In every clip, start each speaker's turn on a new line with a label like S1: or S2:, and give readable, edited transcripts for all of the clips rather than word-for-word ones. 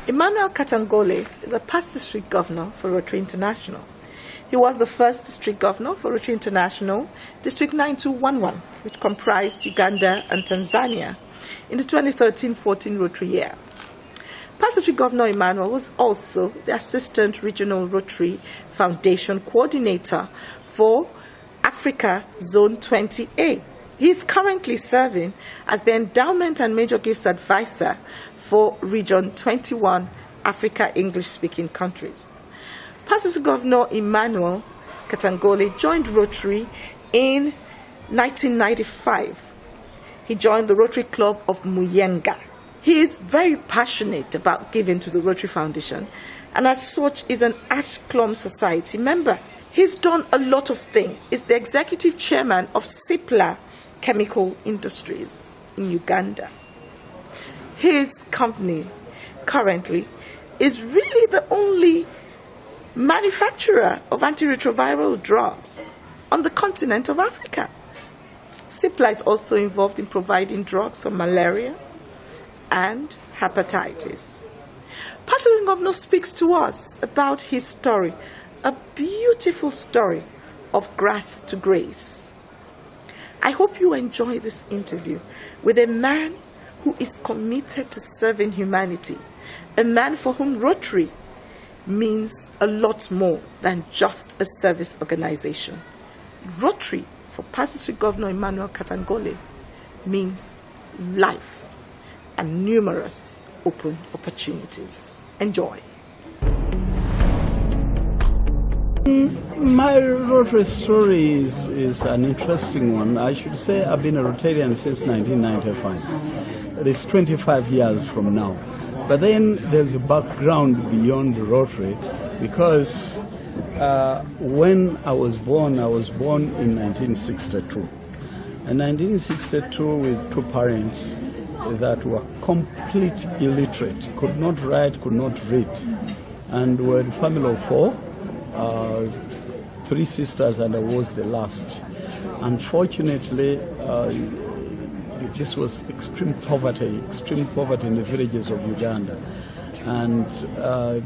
S1: Emmanuel Katangole is a past district governor for Rotary International. He was the first district governor for Rotary International, District 9211, which comprised Uganda and Tanzania in the 2013-14 Rotary year. Past district governor Emmanuel was also the Assistant Regional Rotary Foundation Coordinator for Africa Zone 28. He is currently serving as the Endowment and Major Gifts Advisor for Region 21 Africa English-speaking countries. Past Governor Emmanuel Katangole joined Rotary in 1995. He joined the Rotary Club of Muyenga. He is very passionate about giving to the Rotary Foundation and as such is an Ashclum Society member. He's done a lot of things. He's the executive chairman of CIPLA Chemical Industries in Uganda. His company currently is really the only manufacturer of antiretroviral drugs on the continent of Africa. CIPLA is also involved in providing drugs for malaria and hepatitis. Pastor Governor speaks to us about his story, a beautiful story of grass to grace. I hope you enjoy this interview with a man who is committed to serving humanity, a man for whom Rotary means a lot more than just a service organization. Rotary, for Pastor Governor Emmanuel Katangole, means life and numerous open opportunities. Enjoy.
S2: My Rotary story is an interesting one. I should say I've been a Rotarian since 1995. It's 25 years from now. But then there's a background beyond Rotary because when I was born in 1962. In 1962 with two parents that were complete illiterate, could not write, could not read. And we were a family of four. Three sisters and I was the last. Unfortunately, this was extreme poverty in the villages of Uganda. And I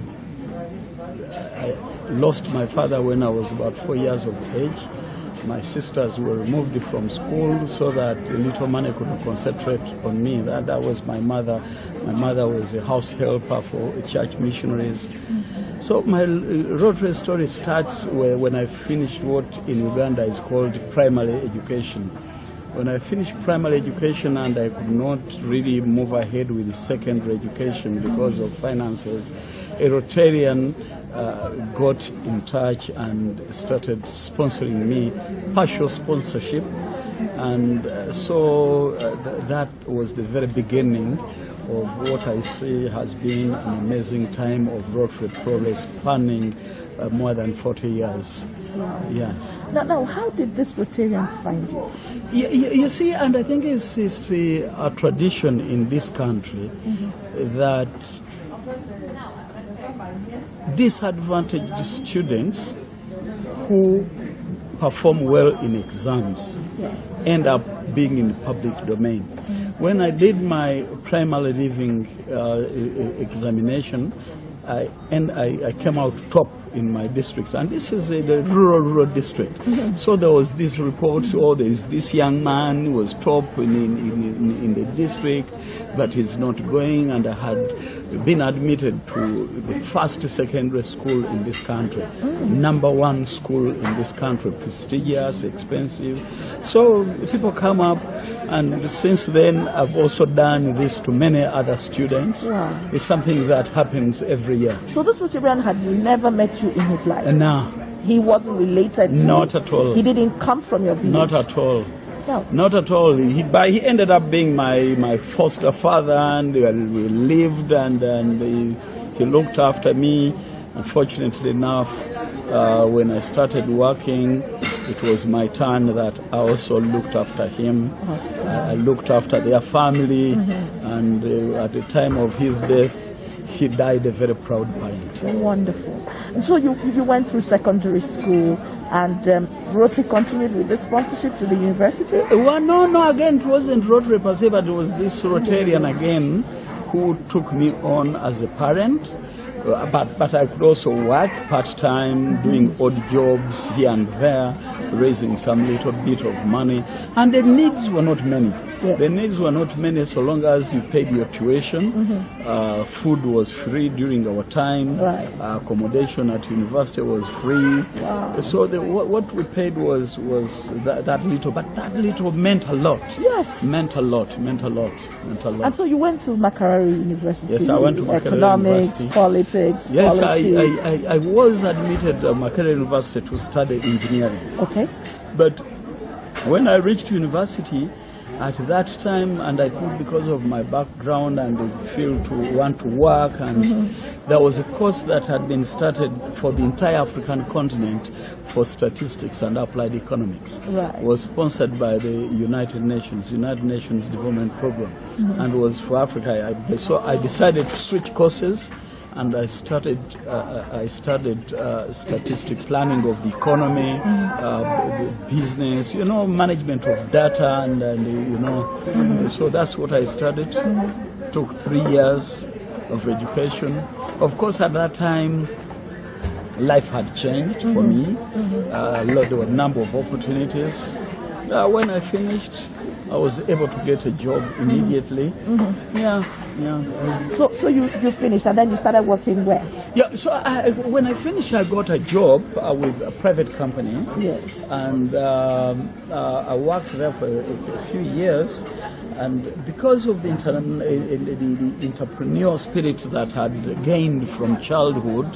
S2: lost my father when I was about 4 years of age. My sisters were removed from school so that the little money could concentrate on me. That was my mother. My mother was a house helper for church missionaries. So my Rotary story starts when I finished what in Uganda is called primary education. When I finished primary education and I could not really move ahead with secondary education because of finances, a Rotarian got in touch and started sponsoring me, partial sponsorship. And so that was the very beginning of what I see has been an amazing time of Rotary progress spanning more than 40 years.
S1: Wow.
S2: Yes.
S1: Now, how did this Rotarian find you?
S2: You see, and I think it's a tradition in this country that disadvantaged students who perform well in exams end up being in the public domain. When I did my primary leaving examination, I came out top in my district, and this is the rural district. So there was this report, there's this young man who was top in the district, but he's not going, and I had been admitted to the first secondary school in this country, #1 school in this country, prestigious, expensive. So people come up, and since then I've also done this to many other students.
S1: Wow.
S2: It's something that happens every year.
S1: So this Rotarian had never met you in his life?
S2: No.
S1: He wasn't related to
S2: Not
S1: you?
S2: at all.
S1: He didn't come from your village?
S2: Not at all.
S1: No.
S2: Not at all. He ended up being my foster father, and we lived, and he looked after me. Unfortunately enough, when I started working, it was my turn that I also looked after him.
S1: Awesome.
S2: I looked after their family, and at the time of his death, he died a very proud parent.
S1: Wonderful. And so you went through secondary school, and Rotary continued with the sponsorship to the university?
S2: Well, no, again, it wasn't Rotary per se, but it was this Rotarian again who took me on as a parent. But I could also work part-time, doing odd jobs here and there, raising some little bit of money. And the needs were not many.
S1: Yeah.
S2: The needs were not many so long as you paid your tuition. Food was free during our time.
S1: Right.
S2: Accommodation at university was free.
S1: Wow.
S2: So what we paid was that little, but that little meant a lot.
S1: Yes.
S2: Meant a lot.
S1: And so you went to Makerere University.
S2: Yes, I went to Makerere
S1: Economics,
S2: University.
S1: Politics,
S2: Yes,
S1: policy.
S2: I was admitted at Makerere University to study engineering.
S1: Okay.
S2: But when I reached university, at that time, and I think because of my background and the feel to want to work, and there was a course that had been started for the entire African continent for statistics and applied economics.
S1: Right.
S2: It was sponsored by the United Nations Development Program, and was for Africa. So I decided to switch courses. And I studied statistics, learning of the economy, business, management of data, and so that's what I studied. Took 3 years of education. Of course, at that time, life had changed for me. There were a number of opportunities. When I finished, I was able to get a job immediately. Yeah.
S1: So you finished, and then you started working where?
S2: Yeah, so when I finished, I got a job with a private company.
S1: Yes.
S2: And I worked there for a few years. And because of the entrepreneurial spirit that had gained from childhood,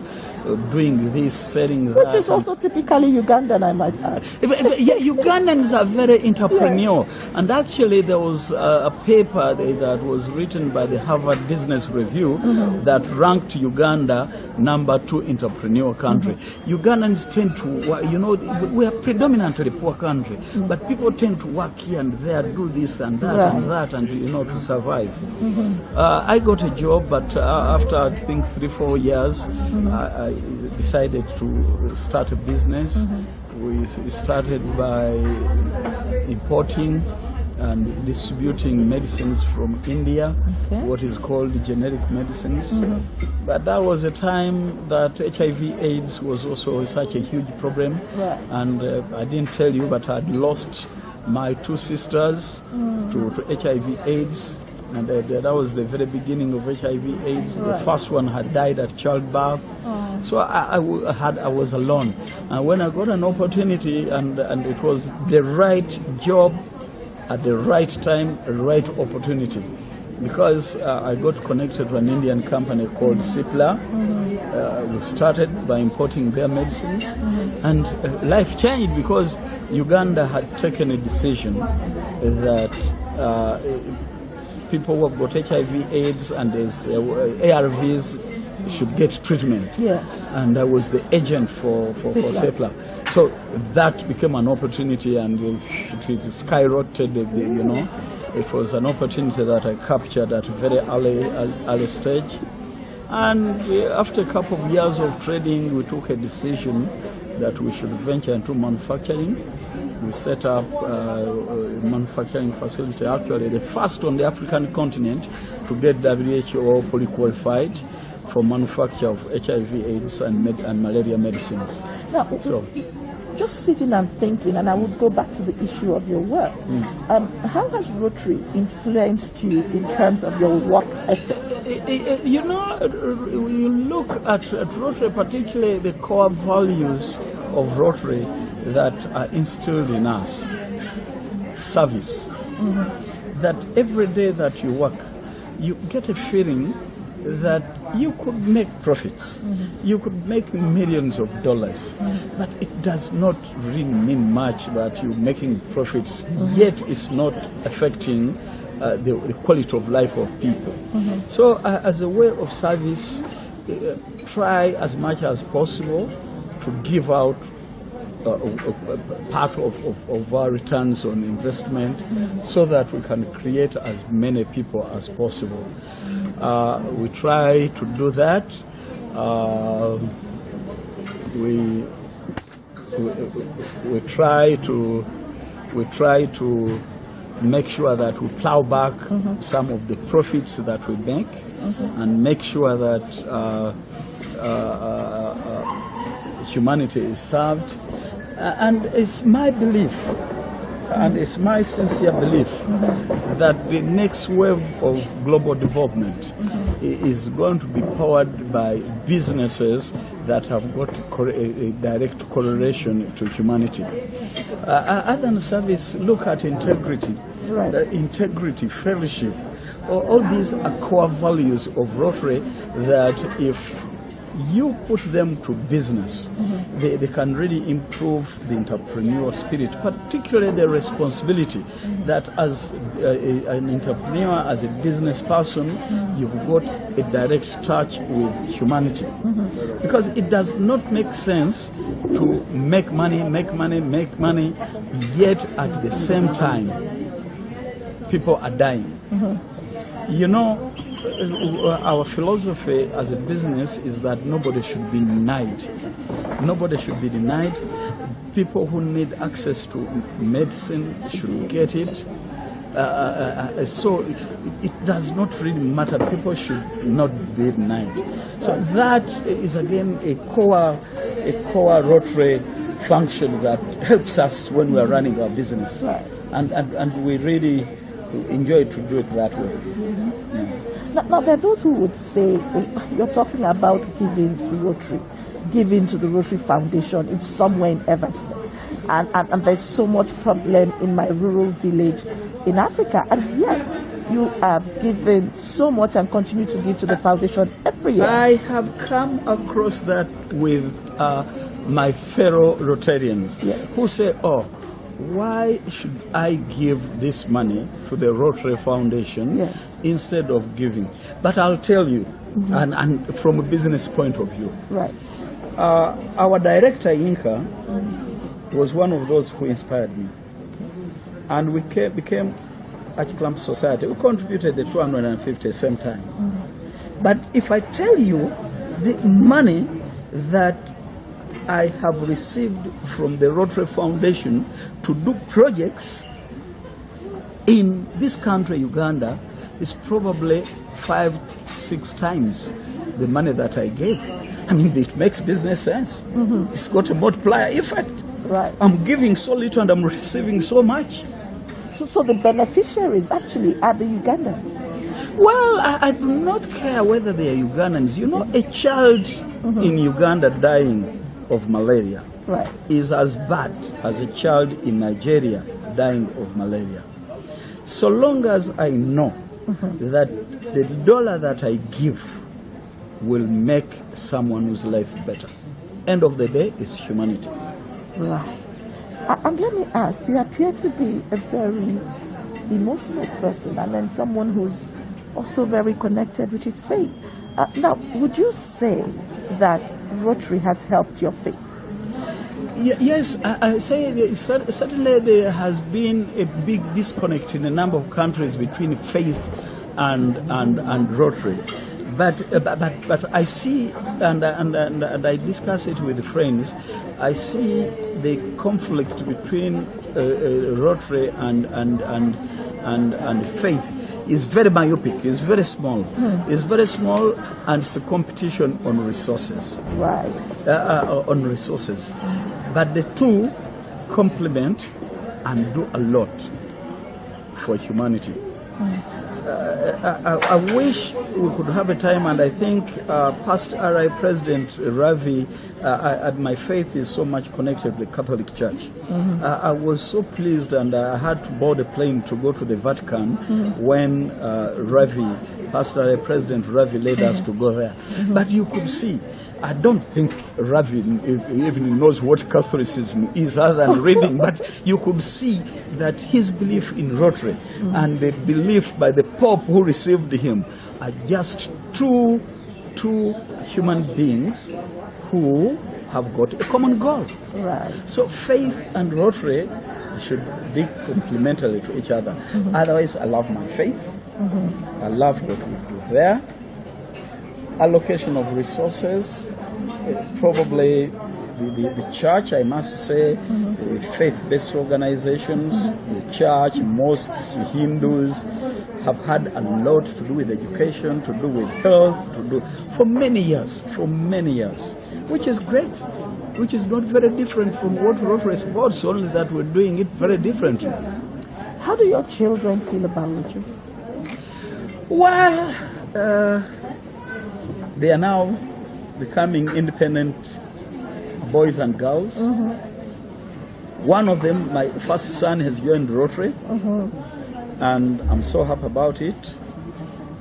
S2: doing this, selling that.
S1: Which is also typically Ugandan, I might add.
S2: Yeah, Ugandans are very entrepreneurial. Yeah. And actually there was a paper that was written by the Harvard Business Review that ranked Uganda #2 entrepreneurial country. Ugandans tend to, we are predominantly a poor country, but people tend to work here and there, do this and that and that, and to survive. I got a job, but after I think 3-4 years, I decided to start a business. We started by importing and distributing medicines from India, what is called generic medicines. But that was a time that HIV/AIDS was also such a huge problem. And I didn't tell you, but I'd lost my 2 sisters to HIV/AIDS. And that was the very beginning of HIV/AIDS. The first one had died at childbirth. So I was alone. And when I got an opportunity, and it was the right job at the right time, right opportunity, because I got connected to an Indian company called Cipla. We started by importing their medicines, and life changed because Uganda had taken a decision that people who have got HIV/AIDS and there's ARVs should get treatment. Yes. And I was the agent for Cipla. So that became an opportunity, and it skyrocketed, It was an opportunity that I captured at a very early stage. And after a couple of years of trading, we took a decision that we should venture into manufacturing. We set up a manufacturing facility, actually the first on the African continent to get WHO fully qualified for manufacture of HIV/AIDS and malaria medicines.
S1: Now, just sitting and thinking, and I would go back to the issue of your work. How has Rotary influenced you in terms of your work ethics?
S2: When you look at Rotary, particularly the core values of Rotary that are instilled in us, service, that every day that you work, you get a feeling that you could make profits, you could make millions of dollars, but it does not really mean much that you're making profits, yet it's not affecting the quality of life of people. So as a way of service, try as much as possible to give out part of our returns on investment so that we can create as many people as possible. We try to do that. We try to make sure that we plow back some of the profits that we make, and make sure that humanity is served. And it's my belief, and it's my sincere belief, that the next wave of global development is going to be powered by businesses that have got a direct correlation to humanity. Other than service, look at integrity, integrity, fellowship. All these are core values of Rotary that if you put them to business, they can really improve the entrepreneurial spirit, particularly the responsibility that as an entrepreneur, as a business person, you've got a direct touch with humanity. Because it does not make sense to make money, yet at the same time, people are dying. You know, our philosophy as a business is that nobody should be denied. Nobody should be denied. People who need access to medicine should get it. So it does not really matter. People should not be denied. So that is again a core Rotary function that helps us when we are running our business, and we really enjoy to do it that way.
S3: Now, there are those who would say, you're talking about giving to Rotary, giving to the Rotary Foundation. It's somewhere in Everston. And there's so much problem in my rural village in Africa. And yet, you have given so much and continue to give to the foundation every year.
S2: I have come across that with my fellow Rotarians who say, oh, why should I give this money to the Rotary Foundation instead of giving? But I'll tell you, and from a business point of view, our director, Inka, was one of those who inspired me. And we became Archiclamp Society. We contributed the 250 same time. But if I tell you the money that I have received from the Rotary Foundation to do projects in this country, Uganda, is probably 5-6 times the money that I gave. I mean, it makes business sense. It's got a multiplier effect. I'm giving so little and I'm receiving so much.
S3: So the beneficiaries actually are the Ugandans?
S2: Well, I do not care whether they are Ugandans. You know, a child in Uganda dying of malaria is as bad as a child in Nigeria dying of malaria. So long as I know that the dollar that I give will make someone's life better. End of the day, it's humanity.
S3: And let me ask, you appear to be a very emotional person, and then someone who's also very connected, which is faith. Now, would you say that Rotary has helped your faith?
S2: Yes, I say certainly there has been a big disconnect in a number of countries between faith and Rotary. But I see, and I discuss it with friends, I see the conflict between Rotary and faith is very myopic, it's very small. It's very small, and it's a competition on resources. On resources. But the two complement and do a lot for humanity. I wish we could have a time, and I think past RI President Ravi, my faith is so much connected with the Catholic Church. I was so pleased, and I had to board a plane to go to the Vatican when past RI President Ravi led us to go there. But you could see, I don't think Ravi even knows what Catholicism is other than reading, but you could see that his belief in Rotary and the belief by the Pope who received him are just two human beings who have got a common goal. So faith and Rotary should be complementary to each other. Otherwise, I love my faith. I love what we do there. Allocation of resources, probably the church, I must say, faith-based organizations, the church, mosques, Hindus, have had a lot to do with education, to do with health, to do for many years, which is great, which is not very different from what Rotary is about, only that we're doing it very differently.
S3: How do your children feel about Rotary?
S2: Well, they are now becoming independent boys and girls. One of them, my first son, has joined Rotary, and I'm so happy about it.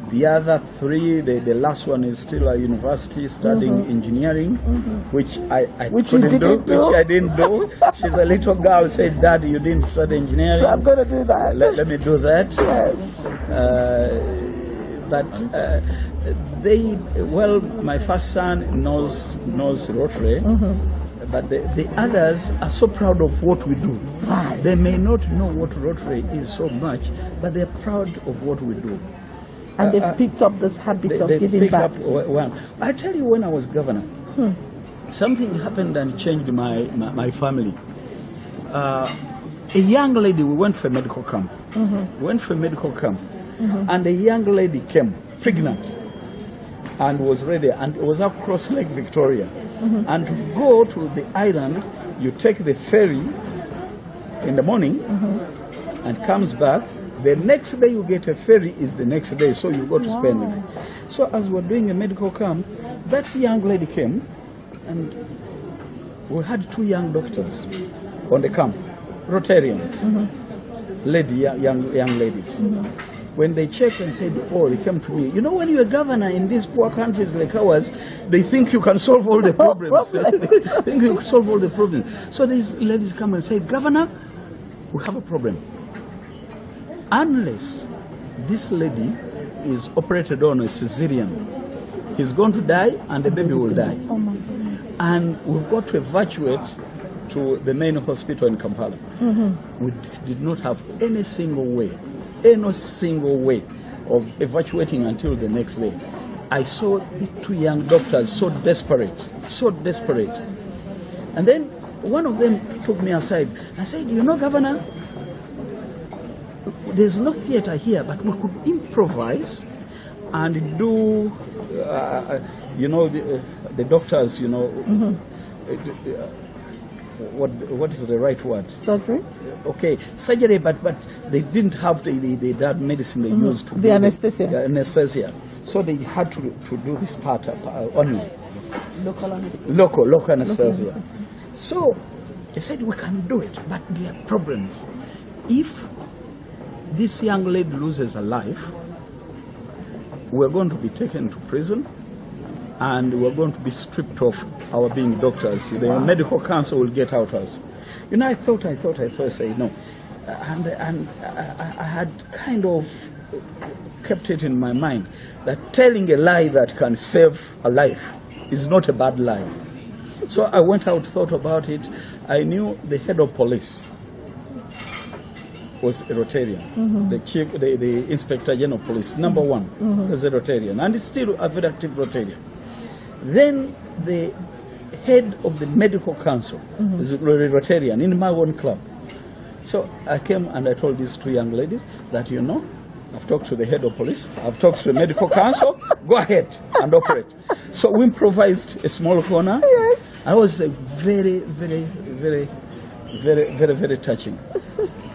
S2: The other three, the last one is still at university studying engineering, which I couldn't do, which I didn't do. She's a little girl, said, "Dad, you didn't study engineering."
S3: So I'm going to do that.
S2: Let me do that.
S3: Yes.
S2: But my first son knows Rotary, but the others are so proud of what we do.
S3: Right.
S2: They may not know what Rotary is so much, but they're proud of what we do.
S3: And they've picked up this habit of giving back.
S2: Well, I tell you, when I was governor, something happened and changed my family. A young lady, we went for a medical camp. And a young lady came, pregnant, and was ready, and it was across Lake Victoria. And to go to the island, you take the ferry in the morning and comes back. The next day you get a ferry is the next day, so you go to spend it. So as we're doing a medical camp, that young lady came, and we had 2 young doctors on the camp, Rotarians, young ladies. When they checked and said, oh, they came to me, you know, when you're a governor in these poor countries like ours, they think you can solve all the problems. They think you can solve all the problems. So these ladies come and say, Governor, we have a problem. Unless this lady is operated on a cesarean, he's going to die and the baby will die.
S3: Oh my goodness.
S2: And we've got to evacuate to the main hospital in Kampala. We did not have any single way of evacuating until the next day. I saw the 2 young doctors so desperate. And then one of them took me aside and said, you know, Governor, there's no theater here, but we could improvise and do, you know, the doctors, you know, what is the right word?
S3: Surgery?
S2: Okay, surgery, but they didn't have that medicine they used to
S3: the anesthesia.
S2: The anesthesia. So they had to do this part only.
S3: Local anesthesia.
S2: Local anesthesia. So they said we can do it, but there are problems. If this young lady loses her life, we're going to be taken to prison, and we're going to be stripped of our being doctors. The medical council will get out us. You know, I thought, I said no. And I had kind of kept it in my mind that telling a lie that can save a life is not a bad lie. So I went out, thought about it. I knew the head of police was a Rotarian. The Inspector General of Police, number 1, was a Rotarian, and it's still a very active Rotarian. Then the head of the medical council is a Rotarian in my own club. So I came and I told these 2 young ladies that, you know, I've talked to the head of police, I've talked to the medical council, go ahead and operate. So we improvised a small corner.
S3: Yes.
S2: I was very touching.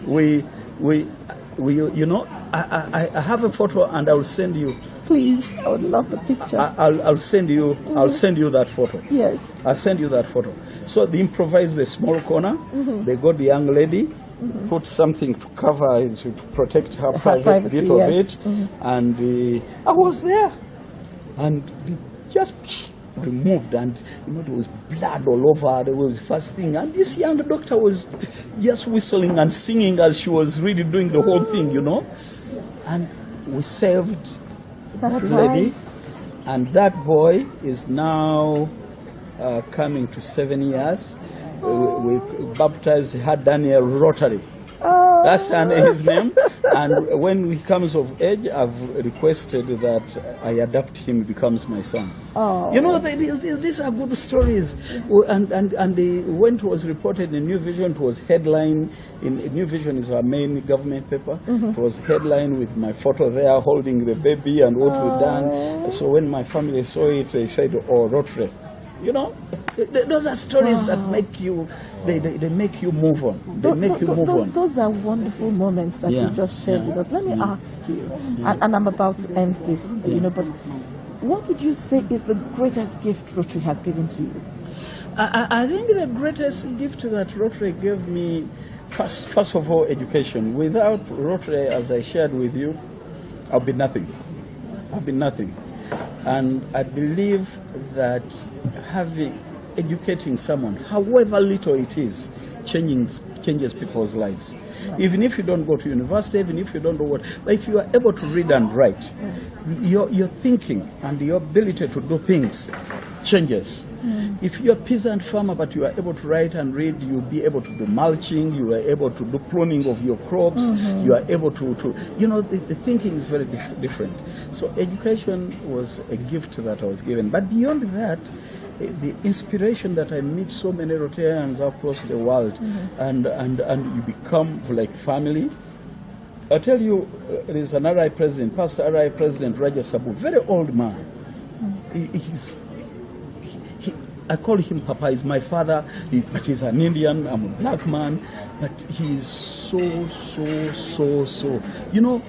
S2: You know, I have a photo and I will send you.
S3: Please, I would love the picture.
S2: I'll send you that photo.
S3: Yes.
S2: I'll send you that photo. So they improvised a small corner. They got the young lady, put something to cover, to protect her private bit of it, and I was there, and they just removed, and you know, there was blood all over. There was first thing, and this young doctor was just whistling and singing as she was really doing the whole thing, you know, and we saved that lady, and that boy is now coming to 7 years. We baptized her Daniel Rotary.
S3: Oh,
S2: That's his name. And when he comes of age, I've requested that I adopt him, becomes my son.
S3: Oh.
S2: You know, these are good stories. Yes. And when it was reported in New Vision, it was headline. In New Vision is our main government paper. Mm-hmm. It was headline with my photo there, holding the baby and what we've done. So when my family saw it, they said, "Oh, Rotary." You know, those are stories that make you, they make you move on. They make you move on.
S3: Those are wonderful moments that you just shared with us. Let me ask you, and I'm about to end this, you know, but what would you say is the greatest gift Rotary has given to you?
S2: I think the greatest gift that Rotary gave me, first of all, education. Without Rotary, as I shared with you, I'll be nothing. I'll be nothing. And I believe that educating someone, however little it is, changes people's lives. Right. Even if you don't go to university, even if you don't know what, but if you are able to read and write, your thinking and your ability to do things changes. If you're a peasant farmer but you are able to write and read, you'll be able to do mulching, you are able to do pruning of your crops, you are able to you know, the thinking is very different. So education was a gift that I was given. But beyond that, the inspiration that I meet so many Rotarians across the world, and you become like family. I tell you, there is an RI president, past RI president, Raja Sabu, very old man. I call him Papa. He's my father, but he's an Indian. I'm a black man, but he is so. You know,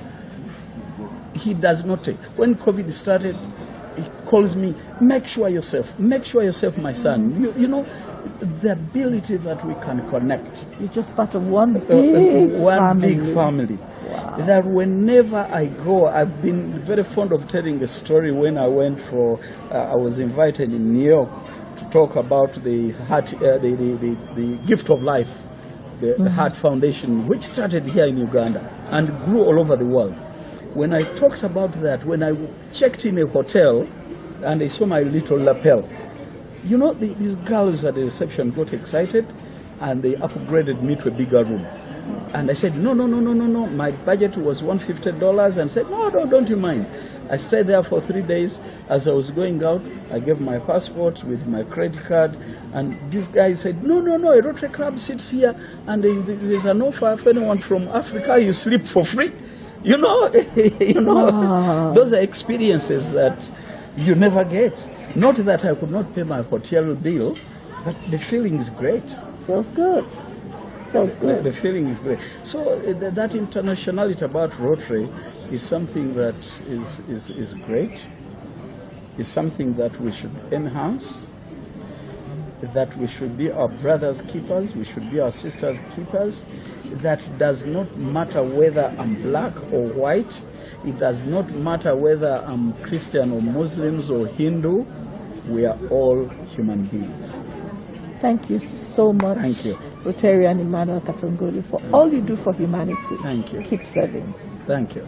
S2: he does not take. When COVID started, he calls me, make sure yourself, my son. You know, the ability that we can connect.
S3: You're just part of one big
S2: family. Wow. That whenever I go, I've been very fond of telling a story. When I went for, I was invited in New York to talk about the heart, the gift of life, the Heart Foundation, which started here in Uganda and grew all over the world. When I talked about that, when I checked in a hotel and they saw my little lapel, you know, these girls at the reception got excited and they upgraded me to a bigger room. And I said, no. My budget was $150 and said, no, don't you mind. I stayed there for 3 days. As I was going out, I gave my passport with my credit card. And this guy said, no, a Rotary Club sits here and there's an offer for anyone from Africa, you sleep for free. You know, those are experiences that you never get. Not that I could not pay my hotel bill, but the feeling is great.
S3: Feels good.
S2: The feeling is great. So that internationality about Rotary is something that is great. It's something that we should enhance, that we should be our brothers' keepers, we should be our sisters' keepers. That does not matter whether I'm black or white. It does not matter whether I'm Christian or Muslims or Hindu. We are all human beings.
S3: Thank you so much.
S2: Thank you.
S3: Rotarian Emmanuel Katongoli, for all you do for humanity.
S2: Thank you.
S3: Keep serving.
S2: Thank you.